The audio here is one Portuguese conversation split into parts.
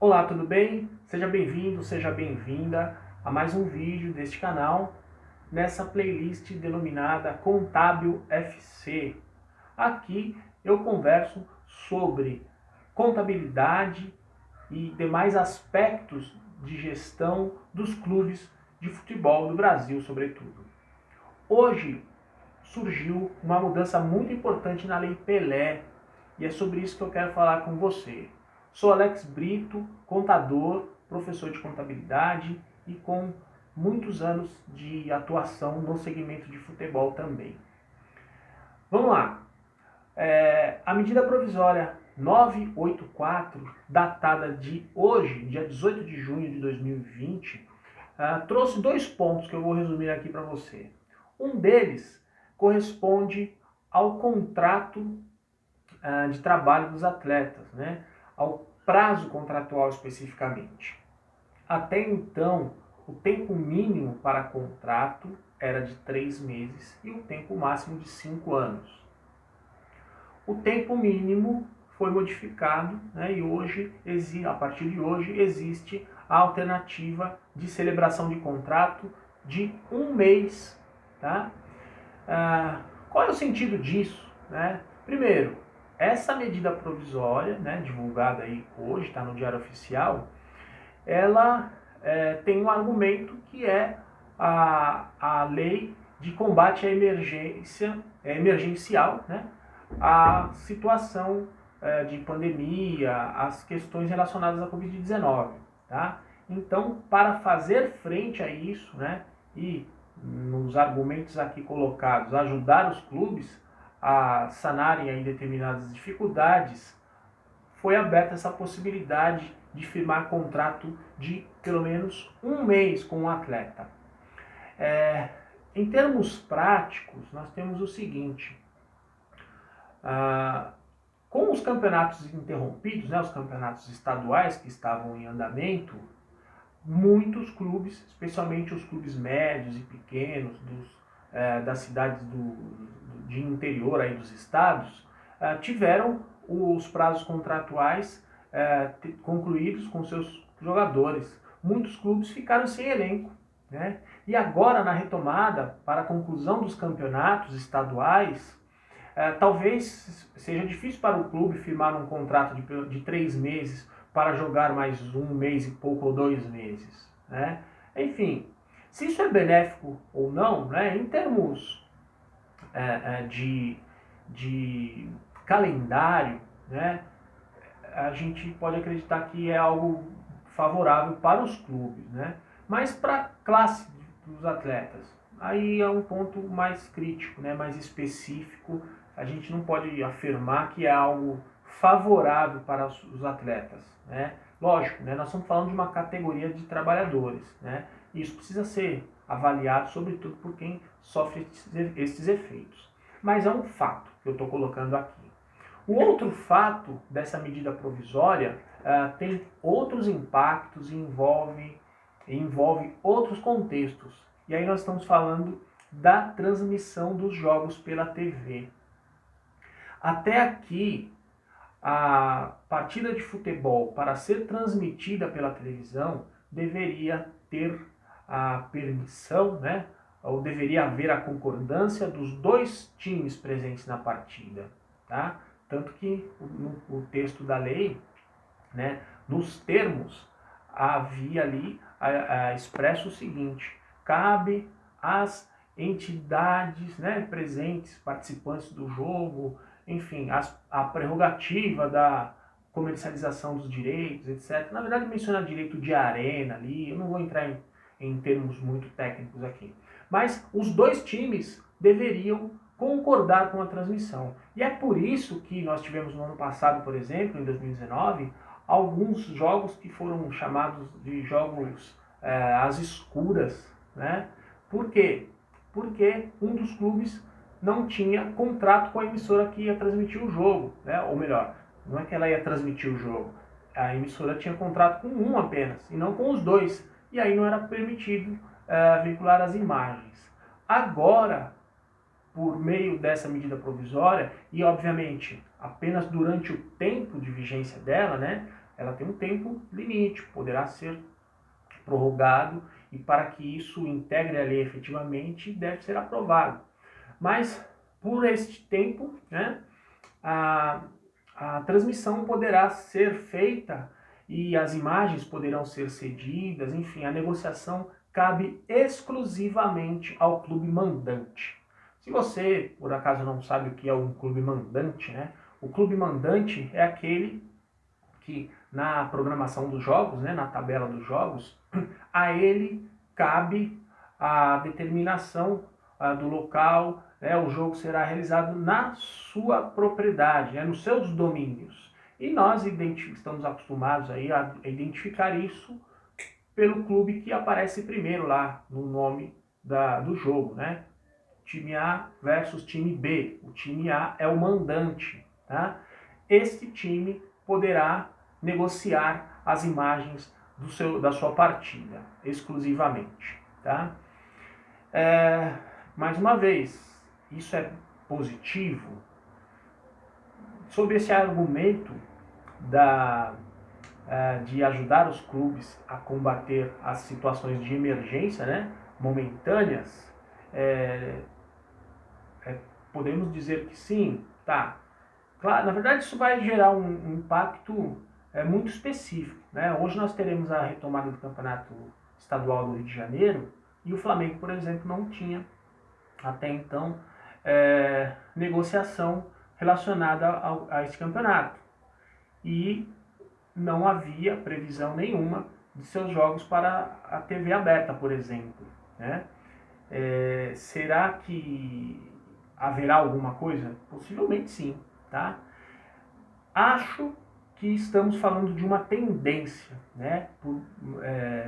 Olá, tudo bem? Seja bem-vindo, seja bem-vinda a mais um vídeo deste canal, nessa playlist denominada Contábil FC. Aqui eu converso sobre contabilidade e demais aspectos de gestão dos clubes de futebol do Brasil, sobretudo. Hoje surgiu uma mudança muito importante na Lei Pelé e é sobre isso que eu quero falar com você. Sou Alex Brito, contador, professor de contabilidade e com muitos anos de atuação no segmento de futebol também. Vamos lá. A medida provisória 984, datada de hoje, dia 18 de junho de 2020, trouxe dois pontos que eu vou resumir aqui para você. Um deles corresponde ao contrato de trabalho dos atletas, né? Ao prazo contratual especificamente. Até então, o tempo mínimo para contrato era de 3 meses e o tempo máximo de 5 anos. O tempo mínimo foi modificado, né, e hoje, a partir de hoje, existe a alternativa de celebração de contrato de 1 mês. Tá? Qual é o sentido disso? Né? Primeiro, essa medida provisória, né, divulgada aí hoje, está no Diário Oficial, ela tem um argumento que é a lei de combate à emergencial, né, a situação de pandemia, as questões relacionadas à Covid-19. Tá? Então, para fazer frente a isso, né, e nos argumentos aqui colocados, ajudar os clubes a sanarem aí determinadas dificuldades, foi aberta essa possibilidade de firmar contrato de pelo menos 1 mês com o atleta. Em termos práticos, nós temos o seguinte: com os campeonatos interrompidos, né, os campeonatos estaduais que estavam em andamento, muitos clubes, especialmente os clubes médios e pequenos das cidades de interior aí dos estados, tiveram os prazos contratuais concluídos com seus jogadores. Muitos clubes ficaram sem elenco. Né? E agora, na retomada, para a conclusão dos campeonatos estaduais, talvez seja difícil para o clube firmar um contrato de 3 meses para jogar mais 1 mês e pouco ou 2 meses. Né? Enfim, se isso é benéfico ou não, né, em termos de calendário, né, a gente pode acreditar que é algo favorável para os clubes. Né? Mas para a classe dos atletas, aí é um ponto mais crítico, né, mais específico. A gente não pode afirmar que é algo favorável para os atletas. Né? Lógico, né, nós estamos falando de uma categoria de trabalhadores. Né? E isso precisa ser avaliado, sobretudo por quem sofre esses efeitos. Mas é um fato que eu estou colocando aqui. O outro fato dessa medida provisória tem outros impactos e envolve outros contextos. E aí nós estamos falando da transmissão dos jogos pela TV. Até aqui, a partida de futebol, para ser transmitida pela televisão, deveria ter a permissão, né, ou deveria haver a concordância dos 2 times presentes na partida. Tá? Tanto que no texto da lei, né, nos termos, havia ali expresso o seguinte: cabe às entidades, né, presentes, participantes do jogo, enfim, a prerrogativa da comercialização dos direitos, etc. Na verdade, menciona direito de arena ali, eu não vou entrar em termos muito técnicos aqui. Mas os 2 times deveriam concordar com a transmissão. E é por isso que nós tivemos no ano passado, por exemplo, em 2019, alguns jogos que foram chamados de jogos às escuras. Né? Por quê? Porque um dos clubes não tinha contrato com a emissora que ia transmitir o jogo. Né? Ou melhor, não é que ela ia transmitir o jogo, a emissora tinha contrato com um apenas, e não com os 2. E aí não era permitido vincular as imagens. Agora, por meio dessa medida provisória, e obviamente apenas durante o tempo de vigência dela, né, ela tem um tempo limite, poderá ser prorrogado, e para que isso integre a lei efetivamente, deve ser aprovado. Mas, por este tempo, né, a transmissão poderá ser feita e as imagens poderão ser cedidas, enfim, a negociação cabe exclusivamente ao clube mandante. Se você, por acaso, não sabe o que é um clube mandante, né? O clube mandante é aquele que, na programação dos jogos, né, na tabela dos jogos, a ele cabe a determinação do local, né, o jogo será realizado na sua propriedade, né, nos seus domínios. E nós estamos acostumados aí a identificar isso pelo clube que aparece primeiro lá no nome do jogo, né? Time A versus time B. O time A é o mandante, tá? Este time poderá negociar as imagens da sua partida, exclusivamente, tá? Mais uma vez, isso é positivo? Sob esse argumento de ajudar os clubes a combater as situações de emergência, né, momentâneas, podemos dizer que sim, tá. Claro, na verdade isso vai gerar um impacto muito específico, né? Hoje nós teremos a retomada do campeonato estadual do Rio de Janeiro e o Flamengo, por exemplo, não tinha até então negociação relacionada a esse campeonato. E não havia previsão nenhuma de seus jogos para a TV aberta, por exemplo, né? Será que haverá alguma coisa? Possivelmente sim, tá? Acho que estamos falando de uma tendência, né?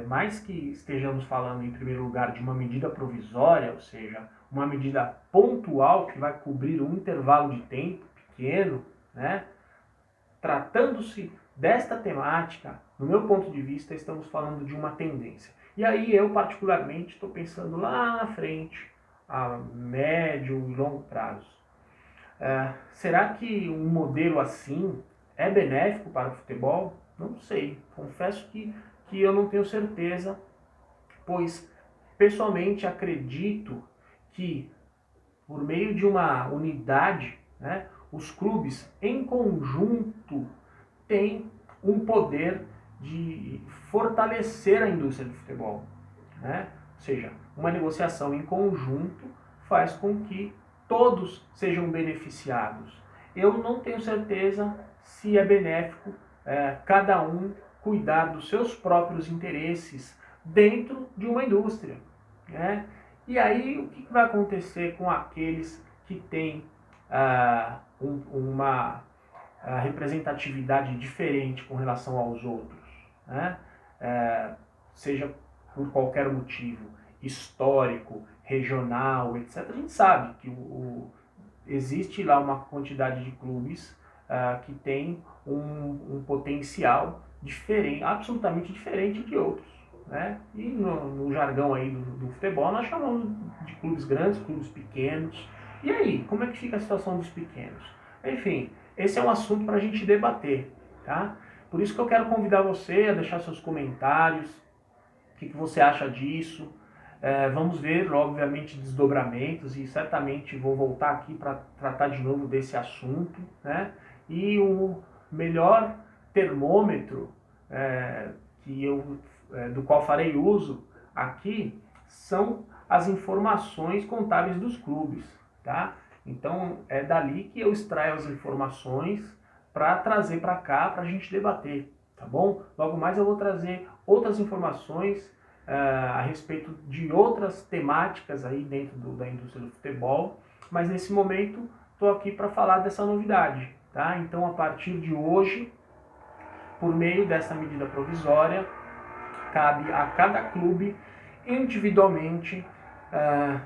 Mais que estejamos falando, em primeiro lugar, de uma medida provisória, ou seja, uma medida pontual que vai cobrir um intervalo de tempo pequeno, né? Tratando-se desta temática, no meu ponto de vista, estamos falando de uma tendência. E aí eu, particularmente, estou pensando lá na frente, a médio e longo prazo. Será que um modelo assim é benéfico para o futebol? Não sei. Confesso que eu não tenho certeza, pois pessoalmente acredito que por meio de uma unidade, né, os clubes em conjunto têm um poder de fortalecer a indústria do futebol, né? Ou seja, uma negociação em conjunto faz com que todos sejam beneficiados. Eu não tenho certeza se é benéfico cada um cuidar dos seus próprios interesses dentro de uma indústria, né? E aí o que vai acontecer com aqueles que têm uma representatividade diferente com relação aos outros, né? Seja por qualquer motivo, histórico, regional, etc. A gente sabe que existe lá uma quantidade de clubes que tem um potencial diferente, absolutamente diferente de outros, né? E no jargão aí do futebol nós chamamos de clubes grandes, clubes pequenos. E aí, como é que fica a situação dos pequenos? Enfim, esse é um assunto para a gente debater, tá? Por isso que eu quero convidar você a deixar seus comentários, o que você acha disso. Vamos ver, obviamente, desdobramentos e certamente vou voltar aqui para tratar de novo desse assunto, né? E o melhor termômetro do qual farei uso aqui são as informações contábeis dos clubes, tá? Então é dali que eu extraio as informações para trazer para cá para a gente debater, tá bom? Logo mais eu vou trazer outras informações a respeito de outras temáticas aí dentro da indústria do futebol, mas nesse momento estou aqui para falar dessa novidade, tá? Então a partir de hoje, por meio dessa medida provisória, cabe a cada clube individualmente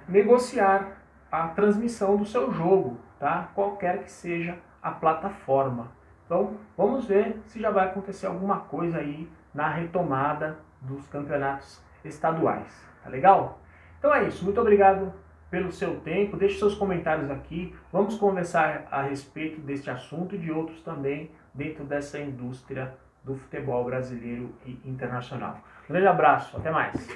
negociar a transmissão do seu jogo, tá? Qualquer que seja a plataforma. Então, vamos ver se já vai acontecer alguma coisa aí na retomada dos campeonatos estaduais. Tá legal? Então é isso. Muito obrigado pelo seu tempo. Deixe seus comentários aqui. Vamos conversar a respeito deste assunto e de outros também dentro dessa indústria do futebol brasileiro e internacional. Um grande abraço, até mais.